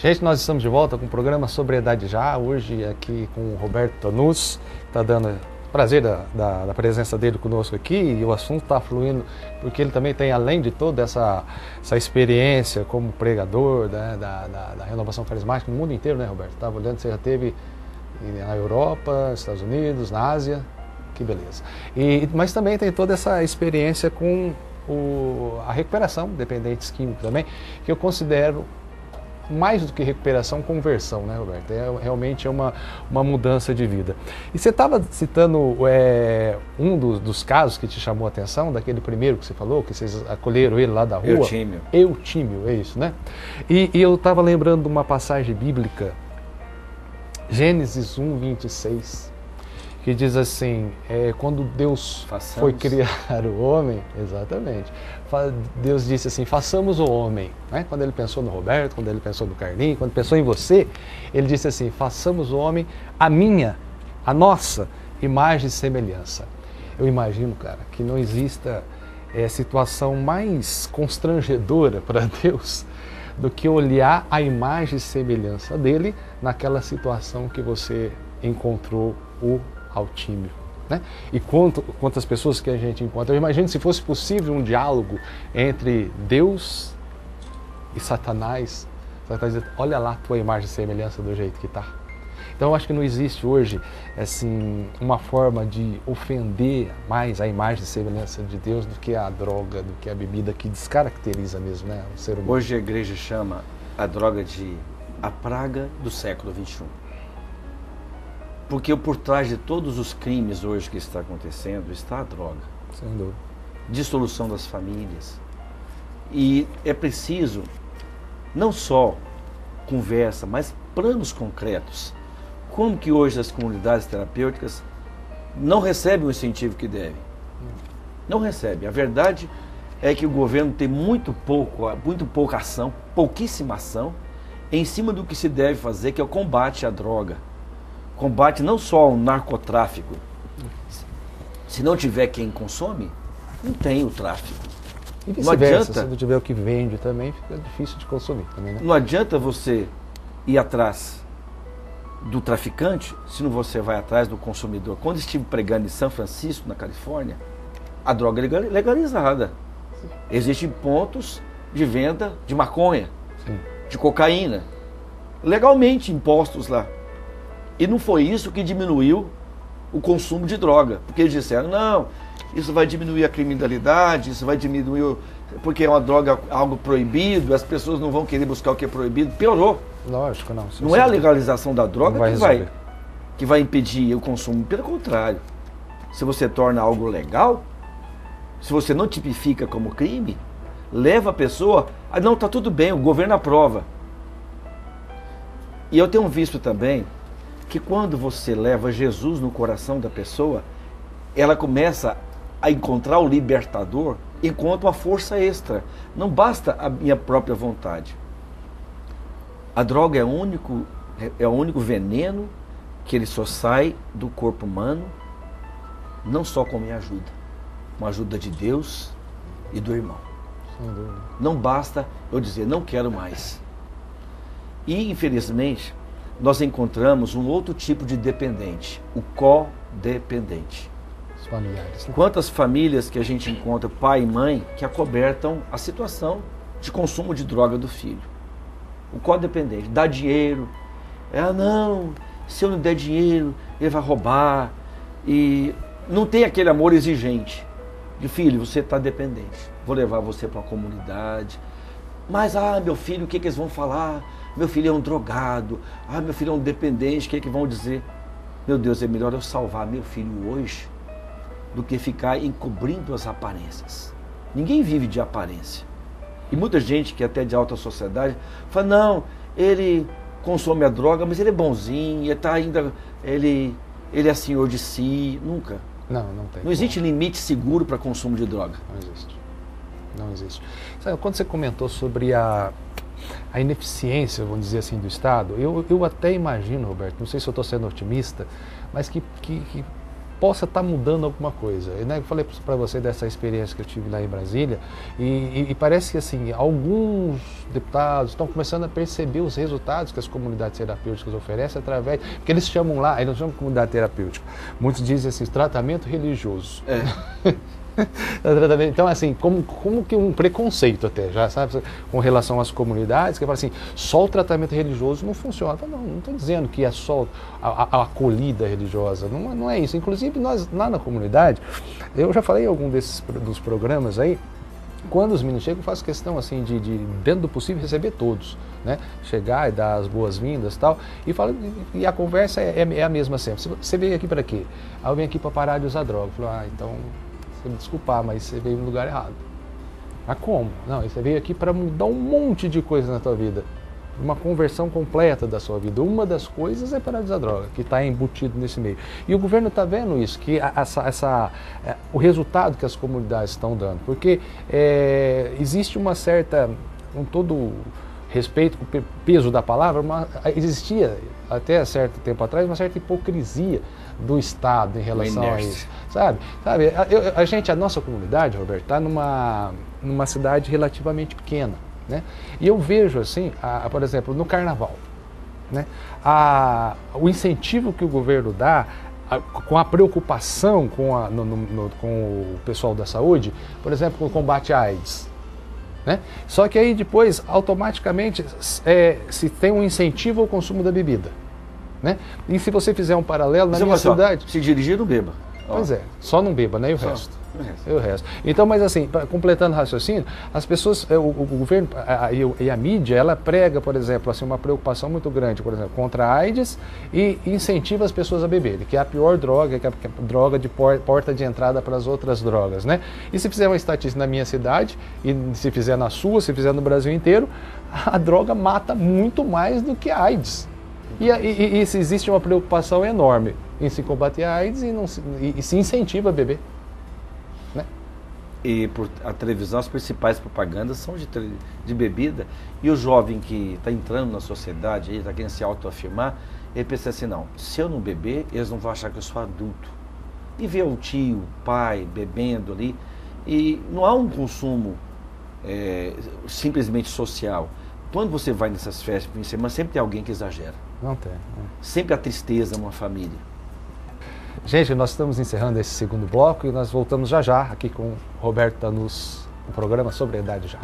Gente, nós estamos de volta com o programa Sobriedade Já, hoje aqui com o Roberto Tonus, está dando prazer da presença dele conosco aqui, e o assunto está fluindo, porque ele também tem, além de toda essa experiência como pregador, né, da renovação carismática no mundo inteiro, né, Roberto? Estava olhando, você já esteve na Europa, Estados Unidos, na Ásia, que beleza. Mas também tem toda essa experiência com a recuperação, dependentes químicos também, que eu considero mais do que recuperação, conversão, né, Roberto? Realmente é uma mudança de vida. E você estava citando um dos casos que te chamou a atenção, daquele primeiro que você falou, que vocês acolheram ele lá da rua. Eutímio. Eutímio, é isso, né? E eu estava lembrando de uma passagem bíblica, Gênesis 1, 26, que diz assim, quando Deus foi criar o homem, exatamente, Deus disse assim, façamos o homem, né? Quando ele pensou no Roberto, quando ele pensou no Carlinhos, quando pensou em você, ele disse assim, façamos o homem a nossa imagem e semelhança. Eu imagino, cara, que não exista situação mais constrangedora para Deus do que olhar a imagem e semelhança dele naquela situação que você encontrou o Eutímio, né? E quantas pessoas que a gente encontra. Eu imagino se fosse possível um diálogo entre Deus e Satanás. Satanás diz, olha lá a tua imagem e semelhança do jeito que está. Então eu acho que não existe hoje assim, uma forma de ofender mais a imagem e semelhança de Deus do que a droga, do que a bebida, que descaracteriza mesmo, né, o ser humano. Hoje a igreja chama a droga de a praga do século XXI. Porque por trás de todos os crimes hoje que está acontecendo está a droga. Sem dúvida. Dissolução das famílias. E é preciso não só conversa, mas planos concretos. Como que hoje as comunidades terapêuticas não recebem o incentivo que devem? Não recebem. A verdade é que o governo tem muito pouca ação, pouquíssima ação, em cima do que se deve fazer, que é o combate à droga. Combate não só ao narcotráfico. Se não tiver quem consome, não tem o tráfico. E vice-versa, se não tiver o que vende também, fica difícil de consumir também, né? Não adianta você ir atrás do traficante, se não você vai atrás do consumidor. Quando estive pregando em São Francisco, na Califórnia, a droga é legalizada. Existem pontos de venda de maconha, sim, de cocaína, legalmente impostos lá. E não foi isso que diminuiu o consumo de droga. Porque eles disseram, não, isso vai diminuir a criminalidade, isso vai diminuir, porque é uma droga, algo proibido, as pessoas não vão querer buscar o que é proibido. Piorou. Lógico, não. Não é a legalização da droga que vai impedir o consumo. Pelo contrário, se você torna algo legal, se você não tipifica como crime, leva a pessoa, não, está tudo bem, o governo aprova. E eu tenho visto também que quando você leva Jesus no coração da pessoa, ela começa a encontrar o libertador, encontra uma força extra. Não basta a minha própria vontade. A droga é o único veneno que ele só sai do corpo humano, não só com minha ajuda, com a ajuda de Deus e do irmão. Não basta eu dizer, não quero mais. E, infelizmente, nós encontramos um outro tipo de dependente, o codependente. Os familiares, né? Quantas famílias que a gente encontra, pai e mãe, que acobertam a situação de consumo de droga do filho. O codependente, dá dinheiro, não, se eu não der dinheiro, ele vai roubar. E não tem aquele amor exigente, de filho, você está dependente, vou levar você para uma comunidade. Mas, meu filho, o que eles vão falar? Meu filho é um drogado, meu filho é um dependente, o que vão dizer? Meu Deus, é melhor eu salvar meu filho hoje do que ficar encobrindo as aparências. Ninguém vive de aparência. E muita gente que até de alta sociedade fala, não, ele consome a droga, mas ele é bonzinho, ele é senhor de si. Nunca. Não tem. Não existe limite seguro para consumo de droga. Não existe. Sabe, quando você comentou sobre a ineficiência, vamos dizer assim, do Estado, eu até imagino, Roberto, não sei se eu estou sendo otimista, mas que possa estar mudando alguma coisa. Eu falei para você dessa experiência que eu tive lá em Brasília, e parece que assim, alguns deputados estão começando a perceber os resultados que as comunidades terapêuticas oferecem através, porque eles chamam lá, eles não chamam de comunidade terapêutica, muitos dizem assim, tratamento religioso. Então, assim, como que um preconceito até, já sabe, com relação às comunidades, que fala assim, só o tratamento religioso não funciona. Não estou dizendo que é só a acolhida religiosa, não é isso. Inclusive, nós lá na comunidade, eu já falei em algum dos programas aí, quando os meninos chegam, eu faço questão assim de dentro do possível, receber todos, né? Chegar e dar as boas-vindas e tal, e a conversa é a mesma sempre. Você veio aqui para quê? Eu venho aqui para parar de usar droga. Eu falo, então... me desculpar, mas você veio no lugar errado. Mas como? Não, você veio aqui para mudar um monte de coisa na tua vida. Uma conversão completa da sua vida. Uma das coisas é parar de usar droga, que está embutido nesse meio. E o governo está vendo isso, que o resultado que as comunidades estão dando. Porque existe uma certa, com todo respeito, com o peso da palavra, existia até certo tempo atrás uma certa hipocrisia do Estado em relação a isso. Sabe? A nossa comunidade, Roberto, está numa cidade relativamente pequena, né? E eu vejo assim, por exemplo, no Carnaval, né? O incentivo que o governo dá, com a preocupação com o pessoal da saúde, por exemplo, com o combate à AIDS, né? Só que aí depois, automaticamente, se tem um incentivo ao consumo da bebida, né? E se você fizer um paralelo na minha cidade... Se dirigir, não beba. Pois só não beba, né? E o resto. Então, mas assim, completando o raciocínio, as pessoas, o governo e a mídia, ela prega, por exemplo, assim, uma preocupação muito grande, por exemplo, contra a AIDS e incentiva as pessoas a beberem, que é a pior droga, que é a droga de porta de entrada para as outras drogas, né? E se fizer uma estatística na minha cidade, e se fizer na sua, se fizer no Brasil inteiro, a droga mata muito mais do que a AIDS. E existe uma preocupação enorme em se combater a AIDS e se incentiva a beber. Né? E a televisão, as principais propagandas são de bebida, e o jovem que está entrando na sociedade, está querendo se autoafirmar, ele pensa assim, não, se eu não beber, eles não vão achar que eu sou adulto. E vê o tio, o pai bebendo ali, e não há um consumo simplesmente social. Quando você vai nessas festas, mas sempre tem alguém que exagera. Não tem. Sempre a tristeza numa família. Gente, nós estamos encerrando esse segundo bloco e nós voltamos já aqui com o Roberto Tanus, no programa Sobriedade Já.